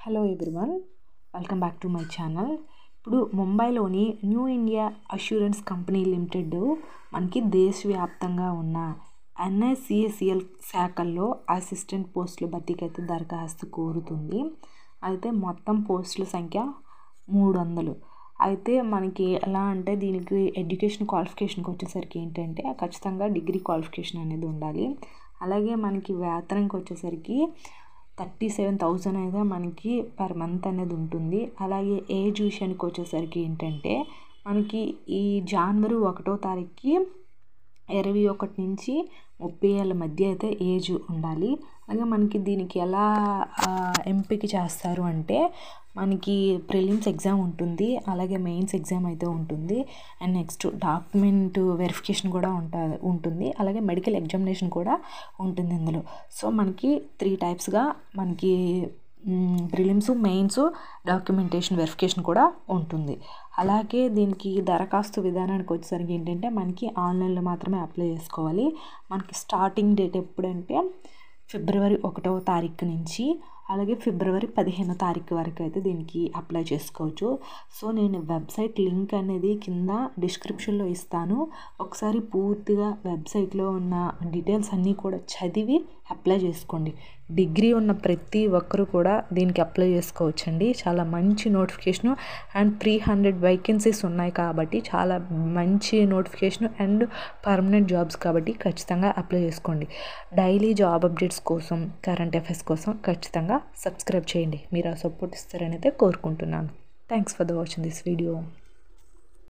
Hello everyone, welcome back to my channel. ఇప్పుడు ముంబైలోని new India assurance company limited మనకి దేశవ్యాప్తంగా ఉన్న NICACL శాఖల్లో అసిస్టెంట్ పోస్టుల భర్తీకి అయితే దరఖాస్తు కోరుతుంది. అయితే మొత్తం పోస్టుల సంఖ్య 300. అయితే మనకి ఎలా అంటే దీనికి ఎడ్యుకేషన్ క్వాలిఫికేషన్కి వచ్చేసరికి ఏంటంటే ఖచ్చితంగా డిగ్రీ క్వాలిఫికేషన్ అనేది ఉండాలి. అలాగే మనకి వేతనంకి వచ్చేసరికి 37,000 అయితే మనకి పర్ మంత్ అనేది ఉంటుంది. అలాగే ఏజ్ విషయానికి వచ్చేసరికి ఏంటంటే మనకి ఈ జనవరి 1వ తారీఖుకి 21 నుంచి 30 ఏళ్ళ మధ్య అయితే ఏజ్ ఉండాలి. అలాగే మనకి దీనికి ఎలా ఎంపిక చేస్తారు అంటే మనకి ప్రిలిమ్స్ ఎగ్జామ్ ఉంటుంది, అలాగే మెయిన్స్ ఎగ్జామ్ అయితే ఉంటుంది, అండ్ నెక్స్ట్ డాక్యుమెంట్ వెరిఫికేషన్ కూడా ఉంటుంది, అలాగే మెడికల్ ఎగ్జామినేషన్ కూడా ఉంటుంది ఇందులో. సో మనకి 3 టైప్స్గా మనకి ప్రిలిమ్స్, మెయిన్స్, డాక్యుమెంటేషన్ వెరిఫికేషన్ కూడా ఉంటుంది. అలాగే దీనికి దరఖాస్తు విధానానికి వచ్చేసరికి ఏంటంటే మనకి ఆన్లైన్లో మాత్రమే అప్లై చేసుకోవాలి. మనకి స్టార్టింగ్ డేట్ ఎప్పుడంటే ఫిబ్రవరి 1వ తారీఖు నుంచి అలాగే ఫిబ్రవరి 15వ తారీఖు వరకు అయితే దీనికి అప్లై చేసుకోవచ్చు. సో నేను వెబ్సైట్ లింక్ అనేది కింద డిస్క్రిప్షన్లో ఇస్తాను. ఒకసారి పూర్తిగా వెబ్సైట్లో ఉన్న డీటెయిల్స్ అన్నీ కూడా చదివి అప్లై చేసుకోండి. డిగ్రీ ఉన్న ప్రతి ఒక్కరు కూడా దీనికి అప్లై చేసుకోవచ్చండి. చాలా మంచి నోటిఫికేషను అండ్ 300 వేకెన్సీస్ ఉన్నాయి కాబట్టి చాలా మంచి నోటిఫికేషన్ అండ్ పర్మనెంట్ జాబ్స్ కాబట్టి ఖచ్చితంగా అప్లై చేసుకోండి. డైలీ జాబ్ అప్డేట్స్ కోసం, కరెంట్ అఫైర్స్ కోసం ఖచ్చితంగా సబ్స్క్రైబ్ చేయండి. మీరు ఆ సపోర్ట్ ఇస్తారని అయితే కోరుకుంటున్నాను. Thanks for watching this video.